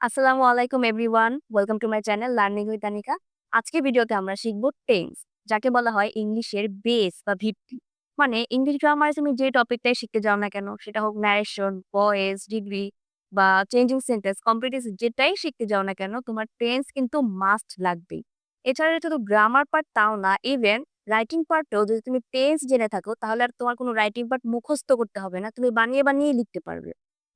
আসসালামু আলাইকুম everyone. Welcome to my channel learning with Anika. আজকের ভিডিওতে আমরা শিখব টেন্স, যাকে বলা হয় ইংলিশের বেস বা ভিত্তি। মানে ইংলিশ গ্রামারে তুমি যে টপিকটাই শিখতে যাও না কেন, সেটা হোক ন্যারেশন, ভয়েস, ডিগ্রি বা চেঞ্জিং সেন্টেন্স, কম্পিটিশন যেটাই শিখতে যাও না কেন, তোমার টেন্স কিন্তু মাস্ট লাগবেই। এছাড়া এটা তো গ্রামার পার্ট তাও না, ইভেন রাইটিং পার্টেও যদি তুমি টেন্স জেনে থাকো তাহলে আর তোমার কোনো রাইটিং পার্ট মুখস্থ করতে হবে না, তুমি বানিয়ে বানিয়ে লিখতে পারবে।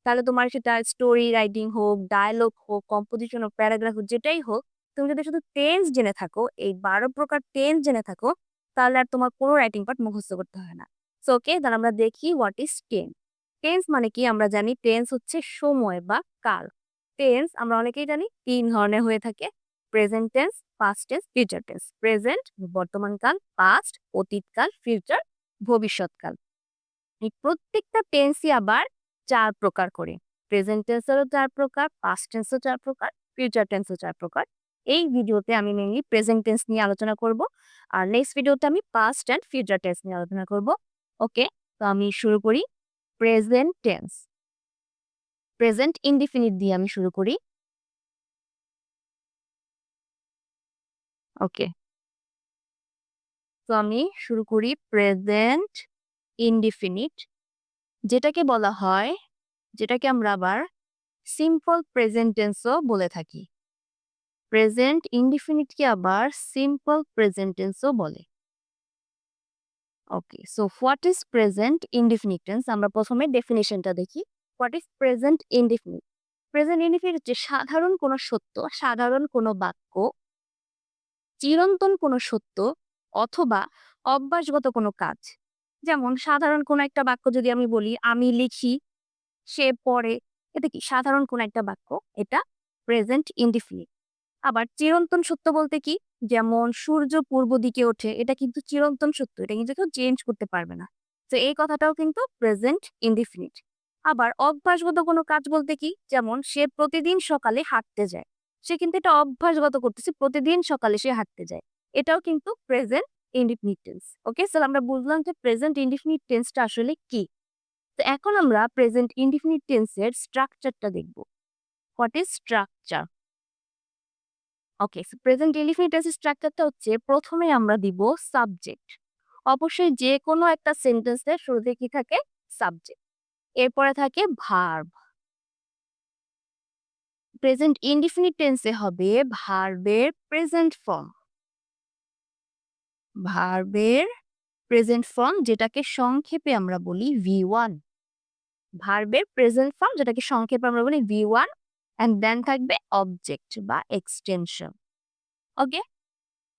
তাহলে তোমার সেটা স্টোরি রাইটিং হোক, ডায়ালগ হোক, কম্পোজিশন হোক, প্যারাগ্রাফ হোক, যেটাই হোক, তুমি যদি শুধু টেন্স জেনে থাকো, এই ১২ প্রকার টেন্স জেনে থাকো, তাহলে আর তোমার কোনো রাইটিং পার্ট মুখস্থ করতে হয় না। সো ওকে, তাহলে আমরা দেখি হোয়াট ইজ টেন্স। টেন্স মানে কি? আমরা জানি টেন্স হচ্ছে সময় বা কাল। টেন্স আমরা অনেকেই জানি ৩ ধরনের হয়ে থাকে। Present tense, past tense, future tense. Present বর্তমান কাল, পাস্ট অতীতকাল, ফিউচার ভবিষ্যৎকাল। এই প্রত্যেকটা টেন্সই আবার ৪ প্রকার করে। প্রেজেন্ট টেন্সেরও ৪ প্রকার, পাস্ট টেন্সও ৪ প্রকার, ফিউচার টেন্সও ৪ প্রকার। এই ভিডিওতে আমি মেইনলি প্রেজেন্ট টেন্স নিয়ে আলোচনা করব। আর নেক্সট ভিডিওতে আমি পাস্ট অ্যান্ড ফিউচার টেন্স নিয়ে আলোচনা করব। ওকে? তো আমি শুরু করি। Present tense. প্রেজেন্ট ইনডিফিনিট দিয়ে আমি শুরু করি। ওকে। তো আমি শুরু করি প্রেজেন্ট ইনডিফিনিট, যেটাকে বলা হয়, যেটাকে আমরা আবার সিম্পল প্রেজেন্ট টেন্সও বলে থাকি। প্রেজেন্ট ইনডিফিনিটকে আবার সিম্পল প্রেজেন্ট টেন্সও বলে। Okay, so what is present indefinite tense? আমরা প্রথমে ডেফিনিশনটা দেখি। What is present indefinite? Present indefinite হচ্ছে সাধারণ কোনো সত্য, সাধারণ কোনো বাক্য, চিরন্তন কোনো সত্য অথবা অভ্যাসগত কোনো কাজ। যেমন সাধারণ কোনো একটা বাক্য যদি আমি বলি, আমি লিখি, সে পড়ে, এটা কি সাধারণ কোনো একটা বাক্য? এটা প্রেজেন্ট ইনডিফিনিট। আবার চিরন্তন সত্য বলতে কি? যেমন সূর্য পূর্ব দিকে ওঠে, এটা কিন্তু চিরন্তন সত্য। এটা কিন্তু কেউ চেঞ্জ করতে পারবে না। তো এই কথাটাও কিন্তু প্রেজেন্ট ইনডিফিনিট। আবার অভ্যাসগত কোনো কাজ বলতে কি? যেমন সে প্রতিদিন সকালে হাঁটতে যায়। সে কিন্তু এটা অভ্যাসগত করতেছে, প্রতিদিন সকালে সে হাঁটতে যায়। এটাও কিন্তু প্রেজেন্ট ইনডিফিনিট টেন্স। ওকে? সো আমরা বুঝলাম যে প্রেজেন্ট ইনডিফিনিট টেন্সটা আসলে কি। তো এখন আমরা প্রেজেন্ট ইনডিফিনিট টেন্সের স্ট্রাকচারটা দেখব। What is structure? Okay, so present indefinite টেন্সের স্ট্রাকচারটা হচ্ছে, প্রথমে আমরা দিব সাবজেক্ট। অবশ্যই যে কোনো একটা সেন্টেন্সের শুরুতে কি থাকে? সাবজেক্ট। এরপরে থাকে ভার্ব। প্রেজেন্ট ইনডিফিনিট টেন্সে হবে ভার্বের প্রেজেন্ট ফর্ম। ভার্বের প্রেজেন্ট ফর্ম, যেটাকে সংক্ষেপে আমরা বলি V1। ভার্বের প্রেজেন্ট ফর্ম, যেটাকে সংক্ষেপে আমরা বলি V1, অ্যান্ড দেন থাকবে অবজেক্ট বা এক্সটেনশন। ওকে,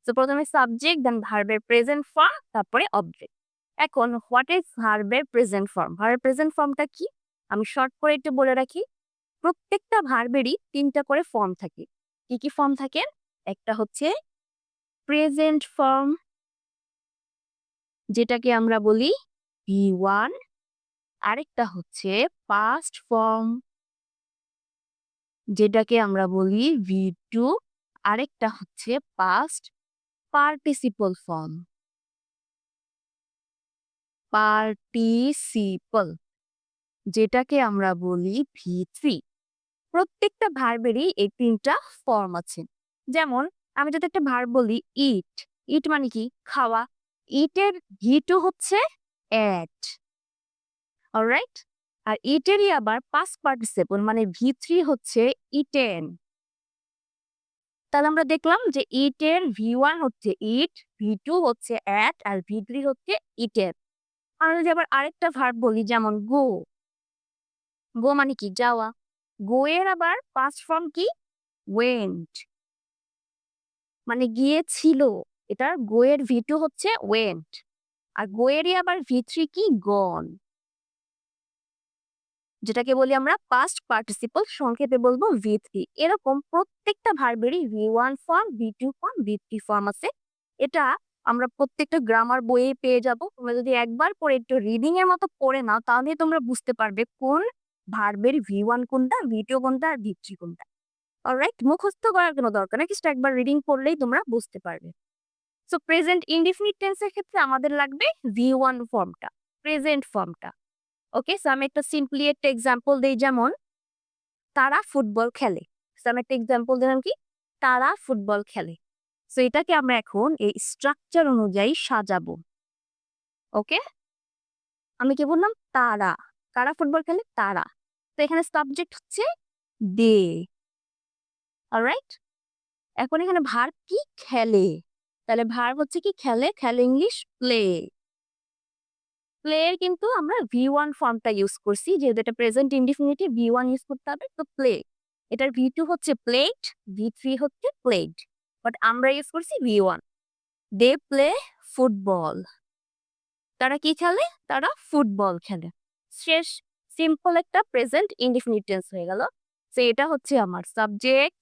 তো প্রথমে সাবজেক্ট, দেন ভার্বের প্রেজেন্ট ফর্ম, তারপরে অবজেক্ট। এখন হোয়াট ইজ ভার্বের প্রেজেন্ট ফর্ম? ভার্বের প্রেজেন্ট ফর্মটা কি? আমি শর্ট করে একটু বলে রাখি। প্রত্যেকটা ভার্বেরই ৩টা করে ফর্ম থাকে। কি কি ফর্ম থাকে? একটা হচ্ছে প্রেজেন্ট ফর্ম, যেটাকে আমরা বলি V1। আরেকটা হচ্ছে পাস্ট ফর্ম, যেটাকে আমরা বলি V2। আরেকটা হচ্ছে পাস্ট পার্টিসিপল ফর্ম, পার্টিসিপল, যেটাকে আমরা বলি V3। প্রত্যেকটা ভার্বেরই এই ৩টা ফর্ম আছে। যেমন আমি যদি একটা ভার্ব বলি ইট, ইট মানে কি? খাওয়া। ইটের V2 হচ্ছে এট। অলরাইট? আর ইটেরই আবার পাস্ট পার্টিসিপল মানে V3 হচ্ছে ইটেন। তাহলে আমরা দেখলাম যে ইটের V1 হচ্ছে ইট, V2 হচ্ছে এট, আর V3 হচ্ছে ইটেন। আমরা যদি আবার আরেকটা ভার্ব বলি, যেমন গো। গো মানে কি? যাওয়া। গো এর আবার পাস্ট ফর্ম কি? ওয়েন্ট, মানে গিয়েছিল। এটার গো এর V2 হচ্ছে ওয়েন্ট। আর গো এরই আবার V3 কি? গন, যেটাকে বলি আমরা পাস্ট পার্টিসিপল, সংক্ষেপে বলবো V3। এরকম প্রত্যেকটা ভার্বেরই V1 form, V2 form, V3 form আছে। এটা আমরা প্রত্যেকটা গ্রামার বইয়ে পেয়ে যাব। তোমরা যদি একবার পড়ে একটু রিডিং এর মতো পড়ে নাও, তাহলে তোমরা বুঝতে পারবে কোন ভার্বের V1 কোনটা, V2 কোনটা, আর V3 কোনটা। অলরাইট? মুখস্থ করার কোনো দরকার নেই, জাস্ট একবার রিডিং পড়লেই তোমরা বুঝতে পারবে। সো প্রেজেন্ট ইনডিফিনিট টেন্সের ক্ষেত্রে আমাদের লাগবে V1 ফর্মটা, প্রেজেন্ট ফর্মটা। ওকে, সো আমি একটা সিম্পলি একটা এক্সাম্পল দেই, যেমন তারা ফুটবল খেলে। আমি একটা এক্সাম্পল দিলাম কি, তারা ফুটবল খেলে। সো এটাকে আমরা এখন এই স্ট্রাকচার অনুযায়ী সাজাবো। ওকে? আমি কি বললাম? তারা। কারা ফুটবল খেলে? তারা। তো এখানে সাবজেক্ট হচ্ছে দে। অলরাইট? এখন এখানে ভার্ব কি? খেলে। তাহলে ভার্ব হচ্ছে কি? খেলে। খেলে ইংলিশ প্লে। প্লে এর কিন্তু আমরা V1 ফর্মটা ইউজ করছি। যেহেতু এটা প্রেজেন্ট ইনডিফিনিটিভ V1 ইউজ করতে হবে, তো প্লে। এটার V2 হচ্ছে প্লেড, V3 হচ্ছে প্লেড। বাট আমরা ইউজ করছি V1। They play football. তারা কি খেলে? তারা ফুটবল খেলে। শেষ। সিম্পল একটা প্রেজেন্ট ইনডিফিনিট টেন্স হয়ে গেল। সো এটা হচ্ছে আমার সাবজেক্ট,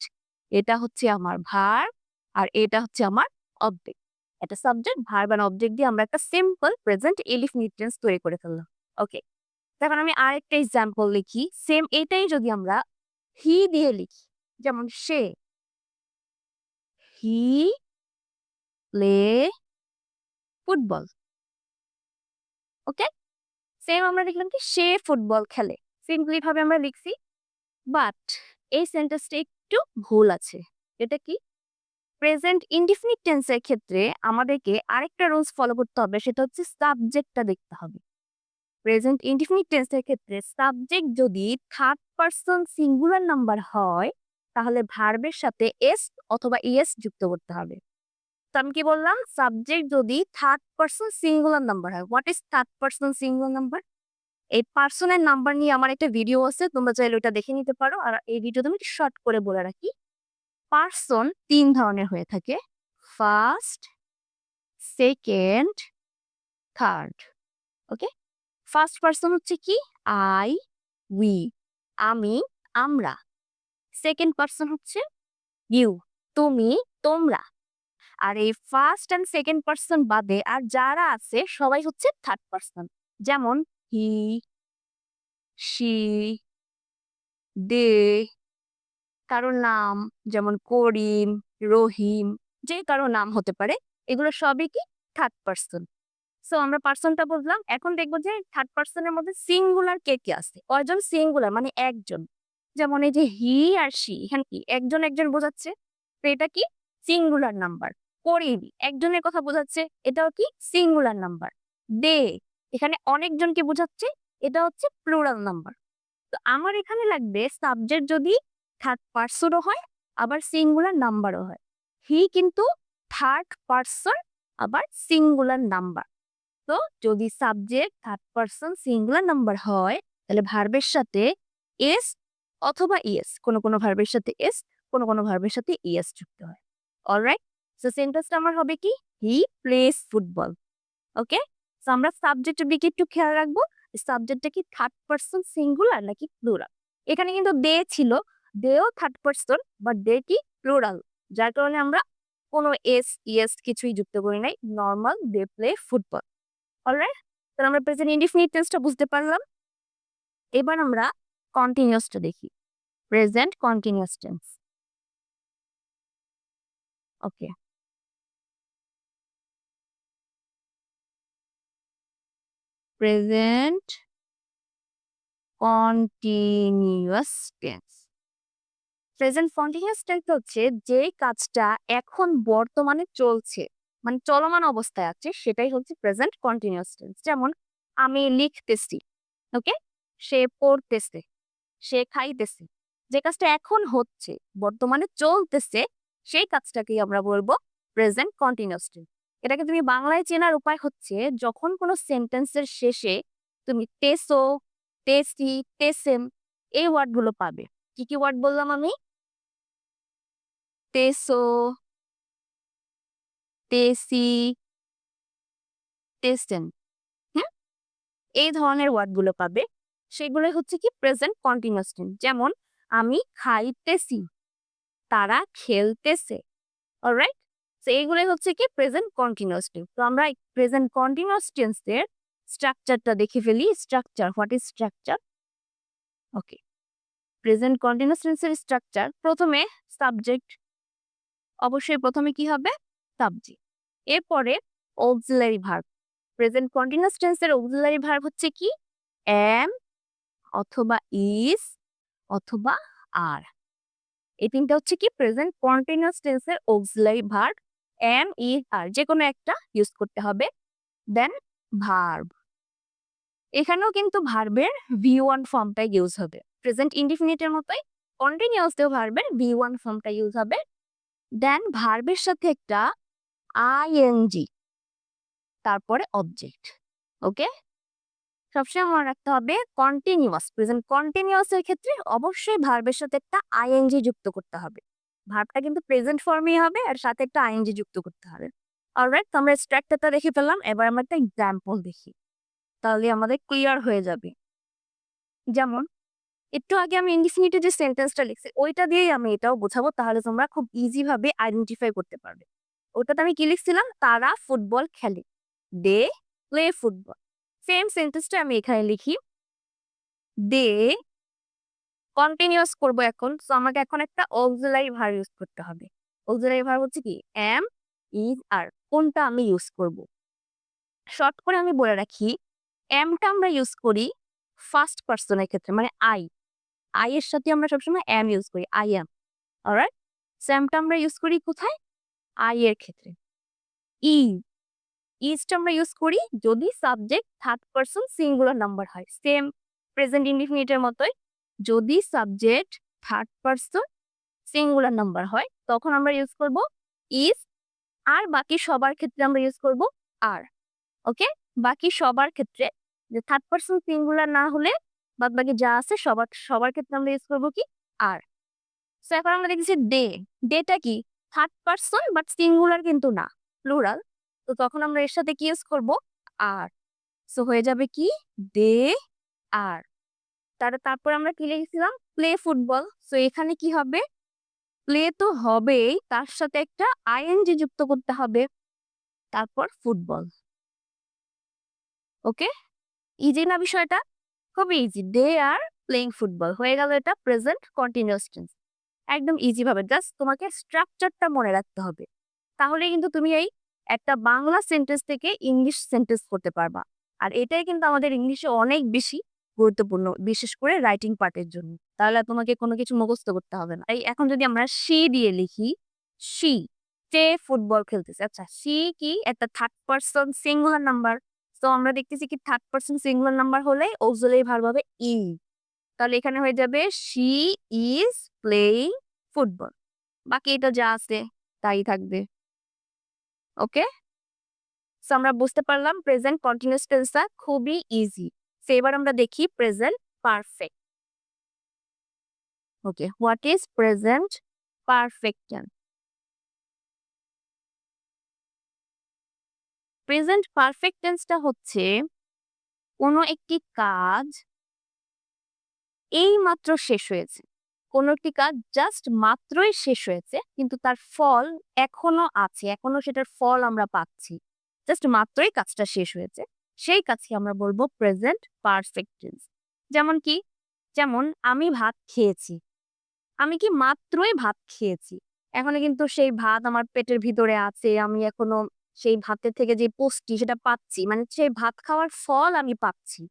এটা হচ্ছে আমার ভার্ব, আর এটা হচ্ছে আমার অবজেক্ট। একটা সাবজেক্ট, ভার্ব আর অবজেক্ট দিয়ে আমরা একটা সিম্পল প্রেজেন্ট ইনডিফিনিট টেন্স তৈরি করে ফেললাম। ওকে। এখন আমি আরেকটা এক্সাম্পল লিখি। সেম এটাই যদি আমরা হি দিয়ে লিখি, যেমন সে, he play football. Okay, same আমরা দেখলাম কি সে ফুটবল খেলে। সিম্পলি ভাবে আমরা লিখছি, বাট এই সেন্টেন্সটা একটু ভুল আছে। এটা কি? প্রেজেন্ট ইনডিফিনিট টেন্সের ক্ষেত্রে আমাদেরকে আরেকটা রুলস ফলো করতে হবে, সেটা হচ্ছে সাবজেক্টটা দেখতে হবে। প্রেজেন্ট ইনডিফিনিট টেন্সের ক্ষেত্রে সাবজেক্ট যদি থার্ড পারসন সিঙ্গুলার নাম্বার হয়, তাহলে ভার্বের সাথে এস অথবা ইএস যুক্ত করতে হবে। তো আমি কি বললাম? সাবজেক্ট যদি থার্ড পারসন সিঙ্গুলার নাম্বার হয়। What is third person singular number? এই পার্সনের নাম্বার নিয়ে আমার একটা ভিডিও আছে, তোমরা চাইলে ওটা দেখে নিতে পারো। আর এই ভিডিওতে আমি শর্ট করে বলে রাখি, পার্সন ৩ ধরনের হয়ে থাকে: ফার্স্ট, সেকেন্ড, থার্ড। ওকে, ফার্স্ট পার্সন হচ্ছে কি? আই, উই, আমি, আমরা। সেকেন্ড পার্সন হচ্ছে ইউ, তুমি, তোমরা। আর এই ফার্স্ট এন্ড সেকেন্ড পার্সন বাদে আর যারা আছে সবাই হচ্ছে থার্ড পার্সন। যেমন হি, শি, দে, কারোর নাম যেমন করিম, রহিম, যে কারো নাম হতে পারে। এগুলো সবই কি? Third person. সো আমরা পার্সনটা বুঝলাম। এখন দেখবো যে থার্ড পার্সনের মধ্যে সিঙ্গুলার কে কে আছে। কয়জন? সিঙ্গুলার মানে একজন। যেমন এই যে হি আর শি, এখানে কি একজন একজন বোঝাচ্ছে, তো এটা কি? Singular number. করিম একজনের কথা বোঝাচ্ছে, এটাও কি? Singular number. দে এখানে অনেকজনকে বোঝাচ্ছে, এটা হচ্ছে প্লুরাল নাম্বার। তো আমার এখানে লাগবে সাবজেক্ট যদি থার্ড পার্সনও হয়, আবার সিঙ্গুলার নাম্বারও হয়। হি কিন্তু থার্ড পার্সন, আবার সিঙ্গুলার নাম্বার। তো যদি subject third person singular number হয়, তাহলে ভার্বের সাথে এস অথবা ইএস, কোনো কোনো ভার্বের সাথে এস, কোনো কোনো ভার্বের সাথে ইএস যুক্ত হয়। অলরাইট? সো সেন্টেন্সটা আমার হবে কি? He plays football. Okay, so আমরা সাবজেক্টের দিকে একটু খেয়াল রাখবো। সাবজেক্টটা কি থার্ড পারসন সিঙ্গুলার নাকি প্লুরাল? এখানে কিন্তু দে ছিল, দেও থার্ড পারসন, বাট দে কি? প্লুরাল। যার কারণে আমরা কোনো এস ইএস কিছুই যুক্ত করি নাই, normal they play football. Alright, তাহলে আমরা প্রেজেন্ট ইনডিফিনিট টেন্সটা বুঝতে পারলাম। এবার আমরা কন্টিনিউয়াসটা দেখি। Present continuous tense. Okay, present continuous tense. Present continuous tense হচ্ছে যে কাজটা এখন বর্তমানে চলছে, মানে চলমান অবস্থায় আছে, সেটাই হচ্ছে প্রেজেন্ট কন্টিনিউয়াস টেন্স। যেমন আমি লিখতেছি, ওকে, সে পড়তেছে, সে খাইতেছে। যে কাজটা এখন হচ্ছে, বর্তমানে চলতেছে, সেই কাজটাকেই আমরা বলবো প্রেজেন্ট কন্টিনিউয়াস টেন্স। এটাকে তুমি বাংলায় চেনার উপায় হচ্ছে, যখন কোনো সেন্টেন্সের শেষে তুমি তেসো, তেসি, তেসেম এই ওয়ার্ডগুলো পাবে। কি কি ওয়ার্ড বললাম আমি? তেসো, তেসি, তেসেন। হুম, এই ধরনের ওয়ার্ডগুলো পাবে। সেগুলো হচ্ছে কি? Present continuous tense. যেমন আমি খাইতেছি, তারা খেলতেছে। অলরাইট, তো এইগুলোই হচ্ছে কি? Present continuous tense. তো আমরা প্রেজেন্ট কন্টিনিউয়াস টেন্সের স্ট্রাকচারটা দেখে ফেলি। Structure, what is structure? Okay, present continuous টেন্সের স্ট্রাকচার, প্রথমে সাবজেক্ট, অবশ্যই প্রথমে কি হবে? সাবজেক্ট। এরপরে অক্সিলারি ভার্ব। প্রেজেন্ট কন্টিনিউয়াস টেন্সের অক্সিলারি ভার্ব হচ্ছে কি? এম অথবা ইজ অথবা আর। এই তিনটা হচ্ছে কি প্রেজেন্ট কন্টিনিউয়াস টেন্সের অক্সিলারি ভার্ব এম ই আর যে কোনো একটা ইউজ করতে হবে। দেন ভার্ব, এখানেও কিন্তু ভার্বের V1 ফর্মটা ইউজ হবে। প্রেজেন্ট ইনডিফিনিটের মতোই কন্টিনিউয়াসতেও ভার্বের V1 ফর্মটা ইউজ হবে। দেন ভার্বের সাথে একটা আইএনজি, তারপরে অবজেক্ট। ওকে, সবসময় মনে রাখতে হবে কন্টিনিউয়াস, প্রেজেন্ট কন্টিনিউয়াস এর ক্ষেত্রে অবশ্যই ভার্বের সাথে একটা আইএনজি যুক্ত করতে হবে। ভার্বটা কিন্তু প্রেজেন্ট ফর্মেই হবে আর সাথে একটা আইএনজি যুক্ত করতে হবে। অলরাইট, তো আমরা স্ট্রাকচারটা দেখে ফেললাম, এবার আমরা একটা এক্সাম্পল দেখি, তাহলে আমাদের ক্লিয়ার হয়ে যাবে। যেমন একটু আগে আমি ইনডিফিনিটে যে সেন্টেন্সটা লিখছি ওইটা দিয়েই আমি এটাও বোঝাবো, তাহলে তোমরা খুব ইজি ভাবে আইডেন্টিফাই করতে পারবে। ওটাতে আমি কি লিখছিলাম, তারা ফুটবল খেলে, দে প্লে ফুটবল। সেম সেন্টেন্সটা আমি এখানে লিখি, দে কন্টিনিউয়াস করব এখন, সো আমাকে এখন একটা অক্সিলারি ভার্ব ইউজ করতে হবে। অক্সিলারি ভার্ব হচ্ছে কি এম ইজ আর, কোনটা আমি ইউজ করব। শর্ট করে আমি বলে রাখি, এমটা আমরা ইউজ করি ফার্স্ট পার্সনের ক্ষেত্রে, মানে আই এর সাথে আমরা সবসময় এম ইউজ করি, আই এম। অলরাইট, স্যামটা আমরা ইউজ করি কোথায়, আই এর ক্ষেত্রে। ই ইজটা আমরা ইউজ করি যদি subject third person singular number হয়, সেম প্রেজেন্ট ইনডিফিনিটের মতোই। যদি subject third person singular number হয় তখন আমরা ইউজ করব ইজ, আর বাকি সবার ক্ষেত্রে আমরা ইউজ করব আর। ওকে, বাকি সবার ক্ষেত্রে যে থার্ড পারসন সিঙ্গুলার না হলে বাদ বাকি যা আছে সবার সবার ক্ষেত্রে আমরা ইউজ করব কি আর। সো এখন আমরা দেখছি ডেটা কি থার্ড পারসন বাট সিঙ্গুলার কিন্তু না, প্লুরাল। তো তখন আমরা এর সাথে কি ইউজ করব আর। সো হয়ে যাবে কি দে আর। তারপর আমরা কি লিখেছিলাম প্লে ফুটবল। সো এখানে কি হবে, প্লে তো হবেই, তার সাথে একটা আইএনজি যুক্ত করতে হবে, তারপর ফুটবল। ওকে, ইজি না বিষয়টা, খুবই easy. They are playing football হয়ে গেল, এটা প্রেজেন্ট কন্টিনিউয়াস টেন্স। একদম ইজি ভাবে জাস্ট তোমাকে স্ট্রাকচারটা মনে রাখতে হবে, তাহলে কিন্তু তুমি এই একটা বাংলা সেন্টেন্স থেকে ইংলিশ সেন্টেন্স করতে পারবা। আর এটাই কিন্তু আমাদের ইংলিশে অনেক বেশি গুরুত্বপূর্ণ, বিশেষ করে রাইটিং পার্টের জন্য। তাহলে আর তোমাকে কোনো কিছু মুখস্থ করতে হবে না। এই এখন যদি আমরা শি দিয়ে লিখি, শি সে ফুটবল খেলতেছে। আচ্ছা, শি কি একটা থার্ড পারসন সিঙ্গুলার নাম্বার, তো আমরা দেখতেছি কি থার্ড পারসন সিঙ্গুলার নাম্বার হলে অক্সিলারি ভার্ব হবে ই। তাহলে এখানে হয়ে যাবে শি ইজ প্লেইং ফুটবল, বাকি এটা যা আছে তাই থাকবে। ওকে, সো আমরা বুঝতে পারলাম প্রেজেন্ট কন্টিনিউয়াস টেন্সটা খুবই ইজি। সো এবার আমরা দেখি present perfect. Okay, what is present perfect tense? Present perfect টেন্সটা হচ্ছে কোনো একটি কাজ এই মাত্র শেষ হয়েছে, কোনো একটি কাজ জাস্ট মাত্রই শেষ হয়েছে কিন্তু তার ফল এখনো আছে, এখনো সেটার ফল আমরা পাচ্ছি, জাস্ট মাত্রই কাজটা শেষ হয়েছে, সেই কাজকে আমরা বলবো প্রেজেন্ট পারফেক্ট টেন্স। যেমন কি, যেমন আমি ভাত খেয়েছি, আমি কি মাত্রই ভাত খেয়েছি, এখনো কিন্তু সেই ভাত আমার পেটের ভিতরে আছে, আমি এখনো সেই ভাতের থেকে যে পুষ্টি সেটা পাচ্ছি, মানে সেই ভাত খাওয়ার ফল আমি পাচ্ছি,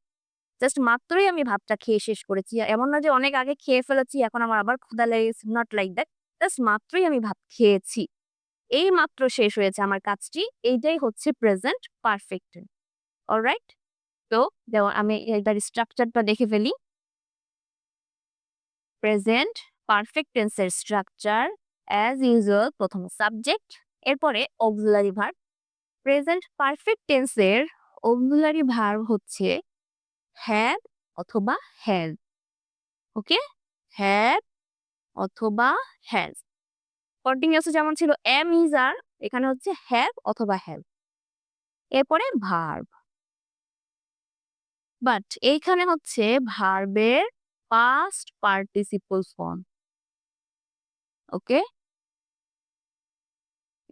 জাস্ট মাত্রই আমি ভাতটা খেয়ে শেষ করেছি। এমন না যে অনেক আগে খেয়ে ফেলেছি এখন আমার আবার ক্ষুধা লেগেছে, নট লাইক দ্যাট। জাস্ট মাত্রই আমি ভাত খেয়েছি, এই মাত্র শেষ হয়েছে আমার কাজটি, এইটাই হচ্ছে প্রেজেন্ট পারফেক্ট টেন্স। অলরাইট, তো যেমন আমি এটার স্ট্রাকচারটা দেখে ফেলি। প্রেজেন্ট পারফেক্ট টেন্সের স্ট্রাকচার অ্যাজ ইউজুয়াল, প্রথমে সাবজেক্ট, এরপরে অক্সিলারি ভার্ব। প্রেজেন্ট পারফেক্ট টেন্সের অক্সিলারি ভার্ব হচ্ছে হ্যাভ অথবা হ্যাজ। ওকে, হ্যাভ অথবা হ্যাজ। কন্টিনিউয়াসে যেমন ছিল এম ইজ আর, এখানে হচ্ছে হ্যাভ অথবা হ্যাভ। এরপরে ভার্ব, বাট এইখানে হচ্ছে ভার্বের পাস্ট পার্টিসিপল ফর্ম। ওকে,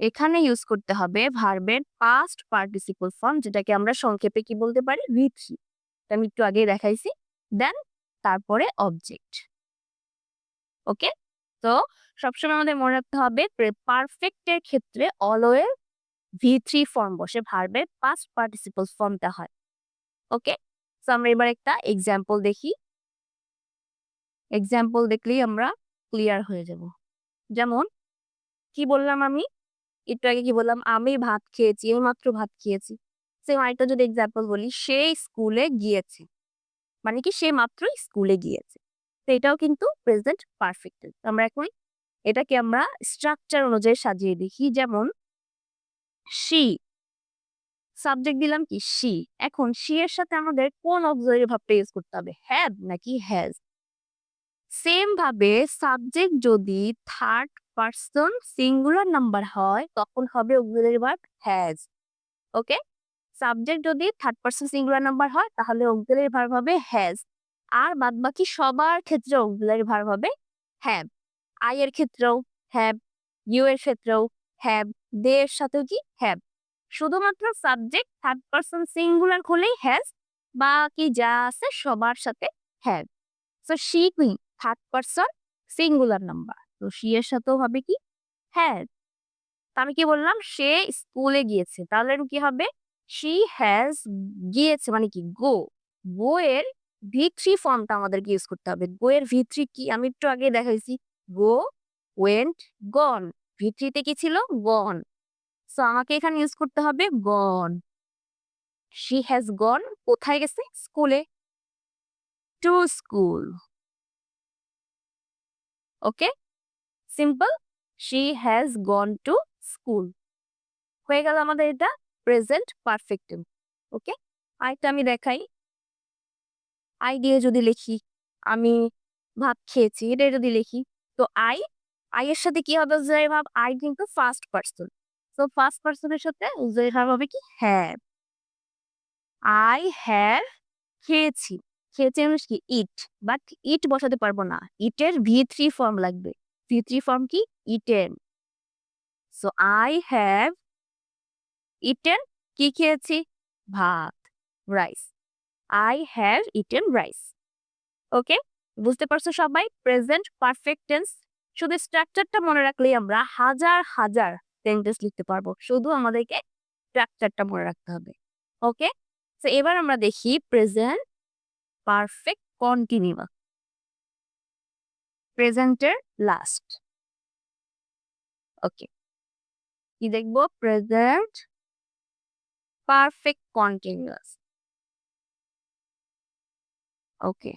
এখানে ইউজ করতে হবে ভার্বের পাস্ট পার্টিসিপল ফর্ম, যেটাকে আমরা সংক্ষেপে কি বলতে পারি, V3। আমি একটু আগে দেখাইছি। দেন তারপরে অবজেক্ট। ওকে, তো সবসময় আমাদের মনে রাখতে হবে পারফেক্টের ক্ষেত্রে অলওয়েজ V3 ফর্ম বসে, ভার্বের পাস্ট পার্টিসিপল ফর্মটা হয়। ওকে, তো আমরা এবার একটা এক্সাম্পল দেখি, এক্সাম্পল দেখলেই আমরা ক্লিয়ার হয়ে যাব। যেমন কি বললাম আমি? একটু আগে কি বললাম? আমি ভাত খেয়েছি, এইমাত্র ভাত খেয়েছি। সেম আরেকটা যদি এক্সাম্পল বলি, সে স্কুলে গিয়েছে। মানে কি সে মাত্রই স্কুলে গিয়েছে। তো এটাও কিন্তু প্রেজেন্ট পারফেক্ট টেন্স। আমরা এখন এটাকে আমরা স্ট্রাকচার অনুযায়ী সাজিয়ে দেখি। যেমন she সাবজেক্ট দিলাম কি she। এখন she এর সাথে আমাদের কোন অক্সিলারি ভার্বটা ইউজ করতে হবে? have নাকি has? সেম ভাবে সাবজেক্ট যদি থার্ড পারসন সিঙ্গুলার নাম্বার হয় তখন হবে auxiliary verb has। Okay? Subject যদি থার্ড পারসন সিঙ্গুলার নাম্বার হয় তাহলে অক্সিলারি ভার্ব হবে has। আর বাদবাকি সবার ক্ষেত্রে অক্সিলারি ভার্ব হবে have। I এর ক্ষেত্রেও have, you এর ক্ষেত্রেও have, they এর সাথেও কি have। শুধুমাত্র সাবজেক্ট থার্ড পারসন সিঙ্গুলার হলেই has, বাকি যা আছে সবার সাথে have। সো she কি থার্ড পারসন সিঙ্গুলার নাম্বার, তো she এর সাথেও হবে কি has। তো আমি কি বললাম? সে স্কুলে গিয়েছে, তাহলে কি হবে? she has গিয়েছে মানে কি গো। গো এর V3 ফর্মটা আমাদেরকে ইউজ করতে হবে। গো এর V3 কি আমি একটু আগে দেখাইছি। গো, ওয়েন্ট, গন। V3 তে কি ছিল? গন। সো আমাকে এখানে ইউজ করতে হবে গন। she has gone কোথায় গেছে? স্কুলে। To school. Okay, simple. she has gone to school। হয়ে গেল আমাদের এটা প্রেজেন্ট পারফেক্ট টেন্স। ওকে, আরেকটা আমি দেখাই। আই দিয়ে যদি লিখি, আমি ভাত খেয়েছি, এটা যদি লিখি, তো আই এর সাথে কি হবে অক্সিলারি ভার্ব? আই কিন্তু ফার্স্ট পারসন। তো ফার্স্ট পারসনের সাথে অক্সিলারি ভার্ব হবে কি হ্যাভ। আই হ্যাভ খেয়েছি। খেয়েছি মানে কি ইট, বাট ইট বসাতে পারবো না, ইটের V3 ফর্ম লাগবে। V3 ফর্ম কি? Eaten. So I have eaten কি খেয়েছি? ভাত, rice. I have eaten rice. Okay, বুঝতে পারছো সবাই? প্রেজেন্ট পারফেক্ট টেন্স শুধু স্ট্রাকচারটা মনে রাখলেই আমরা হাজার হাজার সেন্টেন্স লিখতে পারবো। শুধু আমাদেরকে স্ট্রাকচারটা মনে রাখতে হবে। ওকে, তো এবার আমরা দেখি প্রেজেন্ট পারফেক্ট কন্টিনিউয়াস, প্রেজেন্টের লাস্ট। ওকে, কি দেখবো? Present perfect continuous. Okay,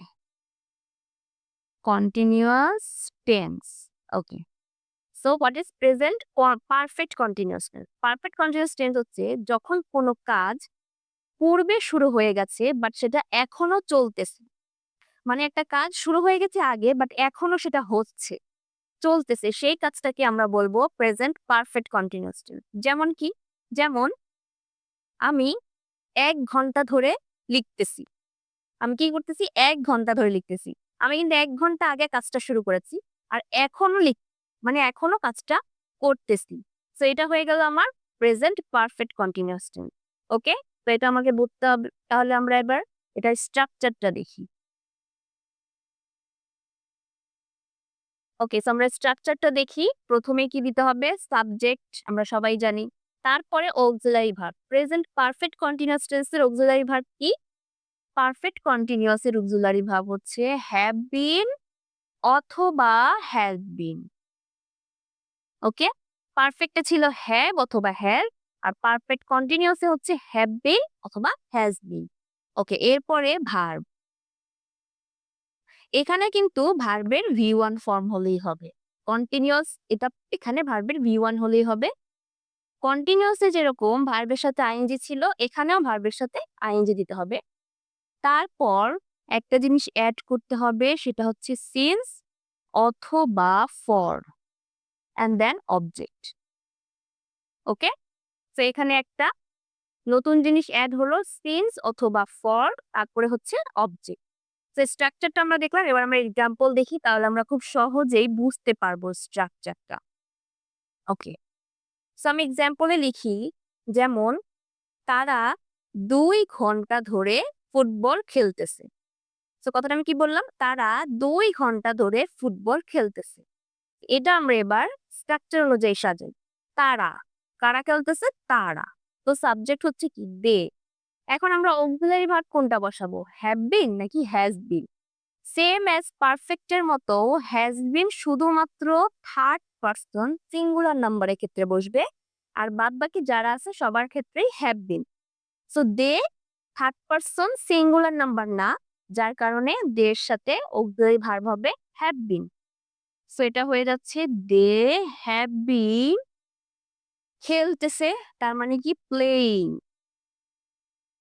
continuous tense. Okay, so what is present perfect continuous tense? Perfect continuous tense হচ্ছে যখন কোনো কাজ পূর্বে শুরু হয়ে গেছে বাট সেটা এখনো চলতেছে। মানে একটা কাজ শুরু হয়ে গেছে আগে বাট এখনো সেটা হচ্ছে, চলতেছে, সেই কাজটাকে আমরা বলবো প্রেজেন্ট পারফেক্ট কন্টিনিউয়াস টেন্স। যেমন কি? যেমন আমি ১ ঘন্টা ধরে লিখতেছি। আমি কি করতেছি? ১ ঘন্টা ধরে লিখতেছি। আমি কিন্তু ১ ঘন্টা আগে কাজটা শুরু করেছি। আর এখনো মানে এখনো কাজটা করতেছি। সো এটা হয়ে গেল আমার প্রেজেন্ট পারফেক্ট কন্টিনিউয়াস টেন্স। ওকে? তো এটা আমাকে বুঝতে হবে। তাহলে আমরা এবার এটার স্ট্রাকচারটা দেখি। ওকে, সো আমরা স্ট্রাকচারটা দেখি। ১ম এ কি দিতে হবে? সাবজেক্ট আমরা সবাই জানি। তারপরে auxiliary verb. Present perfect continuous টেন্সের অক্সিলারি ভার্ব কি? পারফেক্ট কন্টিনিউয়াস এর অক্সিলারি ভার্ব হচ্ছে হ্যাভ বিন অথবা হ্যাজ বিন। ওকে, পারফেক্টে ছিল হ্যাভ অথবা হ্যাজ, আর পারফেক্ট কন্টিনিউয়াসে হচ্ছে হ্যাভ বিন অথবা হ্যাজ বিন। ওকে, এরপরে ভার্ব। এখানে কিন্তু ভার্বের V1 ফর্ম হলেই হবে। কন্টিনিউয়াস এটা এখানে ভার্বের V1 হলেই হবে। কন্টিনিউয়াসে যেরকম ভার্বের সাথে আইএনজি ছিল, এখানেও ভার্বের সাথে আইএনজি দিতে হবে। তারপর একটা জিনিস অ্যাড করতে হবে, সেটা হচ্ছে সিন্স অথবা ফর অ্যান্ড দেন অবজেক্ট। ওকে, তো এখানে একটা নতুন জিনিস অ্যাড হলো সিন্স অথবা ফর, তারপরে হচ্ছে অবজেক্ট। তো স্ট্রাকচারটা আমরা দেখলাম, এবার আমরা এক্সাম্পল দেখি, তাহলে আমরা খুব সহজেই বুঝতে পারবো স্ট্রাকচারটা। ওকে, সো আমি এক্সাম্পলে লিখি, যেমন তারা ২ ঘন্টা ধরে ফুটবল খেলতেছে। সো কথাটা আমি কি বললাম? তারা ২ ঘন্টা ধরে ফুটবল খেলতেছে। এটা আমরা এবার স্ট্রাকচার অনুযায়ী সাজাই। তারা, কারা খেলতেছে? তারা। তো সাবজেক্ট হচ্ছে কি? দে। এখন আমরা অক্সিলারি ভার্ব কোনটা বসাবো? হ্যাভ বিন নাকি হ্যাজ বিন? সেম অ্যাজ পারফেক্টের মতো হ্যাজ বিন শুধুমাত্র থার্ড পার্সন সিঙ্গুলার নাম্বারের ক্ষেত্রে বসবে, আর বাদবাকি যারা আছে সবার ক্ষেত্রেই have been. So they third person singular number না, যার কারণে দের সাথে অক্সিলারি ভার্ব হবে হ্যাভ বিন। সো এটা হয়ে যাচ্ছে দে হ্যাভ বিন খেলতেছে, তার মানে কি প্লেইং।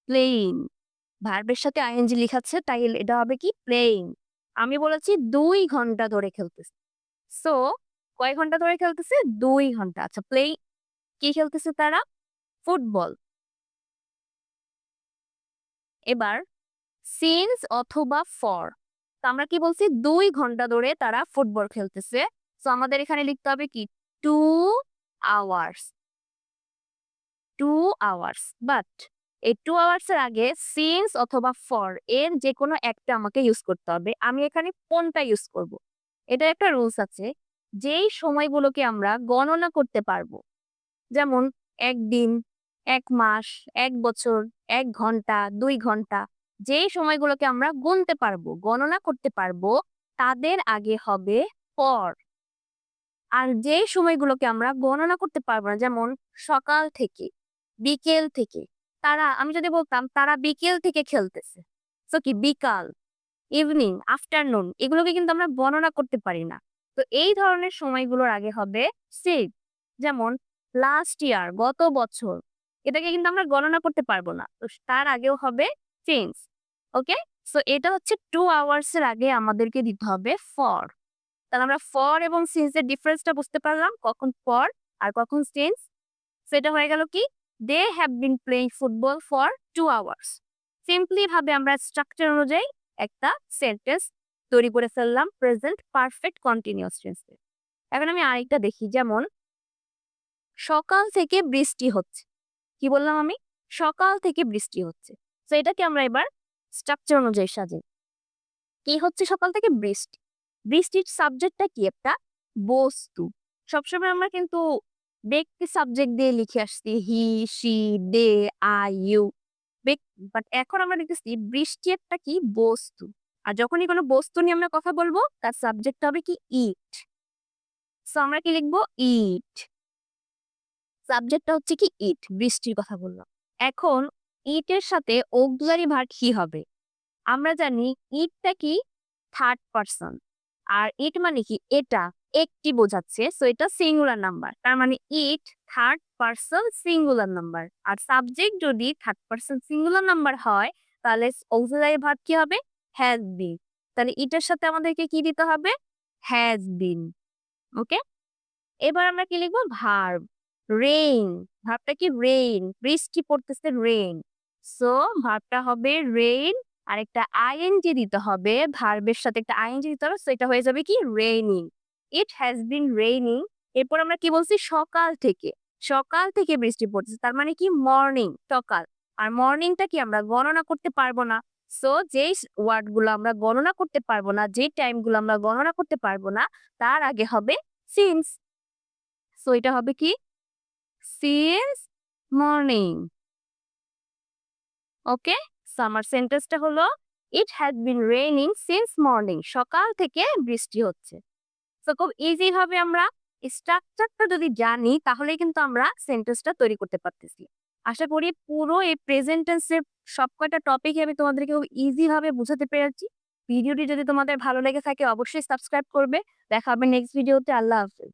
প্লেইং ভার্বের সাথে আইএনজি লিখাচ্ছে, তাই এটা হবে কি প্লেইং। আমি বলেছি 2 ঘন্টা ধরে খেলতেছে। সো কয় ঘন্টা ধরে খেলতেছে? 2 ঘন্টা। আচ্ছা, কি খেলতেছে তারা? ফুটবল। এবার সিন্স অথবা ফর, তো আমরা কি বলছি? 2 ঘন্টা ধরে তারা ফুটবল খেলতেছে। সো আমাদের এখানে লিখতে হবে কি 2 আওয়ার্স। 2 আওয়ার্স, বাট এই 2 আওয়ার্স এর আগে সিন্স অথবা ফর এর যে কোনো একটা আমাকে ইউজ করতে হবে। আমি এখানে কোনটা ইউজ করব? এটা একটা রুলস আছে, যেই সময়গুলোকে আমরা গণনা করতে পারবো, যেমন 1 দিন, 1 মাস, 1 বছর, 1 ঘন্টা, 2 ঘন্টা, যেই সময়গুলোকে আমরা গুনতে পারবো, গণনা করতে পারবো, তাদের আগে হবে ফর। আর যে সময়গুলোকে আমরা গণনা করতে পারবো না, যেমন সকাল থেকে, বিকেল থেকে, আমি যদি বলতাম তারা বিকেল থেকে খেলতেছে, তো কি বিকাল, ইভিনিং, আফটারনুন, এগুলোকে কিন্তু আমরা গণনা করতে পারি না। তো এই ধরনের সময়গুলোর আগে হবে সিড, যেমন লাস্ট ইয়ার, গত বছর, এটাকে কিন্তু আমরা গণনা করতে পারবো না, তো তার আগেও হবে সিন্স। ওকে, সো এটা হচ্ছে 2 আওয়ার্স এর আগে আমাদেরকে দিতে হবে ফর। তাহলে আমরা ফর এবং সিন্স এর ডিফারেন্সটা বুঝতে পারলাম, কখন ফর আর কখন সিন্স। সেটা হয়ে গেল কি they have been playing football for 2 hours. Simply ভাবে আমরা স্ট্রাকচার অনুযায়ী একটা সেন্টেন্স তৈরি করে ফেললাম প্রেজেন্ট পারফেক্ট কন্টিনিউয়াস টেন্সে। এখন আমি আরেকটা দেখি, যেমন সকাল থেকে বৃষ্টি হচ্ছে। কি বললাম আমি? সকাল থেকে বৃষ্টি হচ্ছে। তো এটাকে আমরা এবার স্ট্রাকচার অনুযায়ী সাজাই। কি হচ্ছে সকাল থেকে? বৃষ্টি। বৃষ্টির সাবজেক্টটা কি? একটা বস্তু। সবসময় আমরা কিন্তু ব্যক্তি সাবজেক্ট দিয়ে লিখে আসছি, he, she, they, I, you. But এখন আমরা দেখতেছি বৃষ্টি একটা কি বস্তু। আর যখনই কোনো বস্তু নিয়ে আমরা কথা বলবো, তার সাবজেক্ট হবে কি ইট। সো আমরা কি লিখবো? ইট। সাবজেক্টটা হচ্ছে কি ইট, বৃষ্টির কথা বললাম। এখন ইটের সাথে অক্সিলারি ভার্ব কি হবে? আমরা জানি ইটটা কি থার্ড পারসন, আর ইট মানে কি এটা, একটি বোঝাচ্ছে, সো এটা সিঙ্গুলার নাম্বার, তার মানে it third person singular number. আর সাবজেক্ট যদি থার্ড পারসন সিঙ্গুলার নাম্বার হয়, তাহলে অক্সিলারি ভার্ব কি হবে? Has been. তাহলে ইটের সাথে আমাদেরকে কি দিতে হবে? হ্যাজ বিন। ওকে, এবার আমরা কি লিখবো? ভার্ব। রেইন, ভার্বটা কি? রেইন, বৃষ্টি পড়তেছে, রেইন। সো ভার্বটা হবে রেইন, আর একটা আইএনজি দিতে হবে, ভার্বের সাথে একটা আইএনজি দিতে হবে, সো এটা হয়ে যাবে কি? Raining. It has been raining. এরপর আমরা কি বলছি? সকাল থেকে। সকাল থেকে বৃষ্টি পড়তেছে, তার মানে কি? মর্নিং, সকাল। আর মর্নিংটা কি আমরা গণনা করতে পারবো না। সো যেই ওয়ার্ড গুলো আমরা গণনা করতে পারবো না, যে টাইম গুলো আমরা গণনা করতে পারবো না, তার আগে হবে সিন্স। সো এটা হবে কি? Since morning. ওকে, সো আমার সেন্টেন্সটা হলো it has been raining since morning. সকাল থেকে বৃষ্টি হচ্ছে। সো খুব ইজি ভাবে আমরা স্ট্রাকচারটা যদি জানি, তাহলে কিন্তু আমরা সেন্টেন্সটা তৈরি করতে পারতেছি। আশা করি পুরো এই প্রেজেন্ট টেন্সের সবকটা টপিক আমি তোমাদেরকে খুব ইজি ভাবে বুঝাতে পেরেছি। ভিডিওটি যদি তোমাদের ভালো লেগে থাকে, অবশ্যই সাবস্ক্রাইব করবে। দেখা হবে নেক্সট ভিডিওতে। আল্লাহ হাফেজ।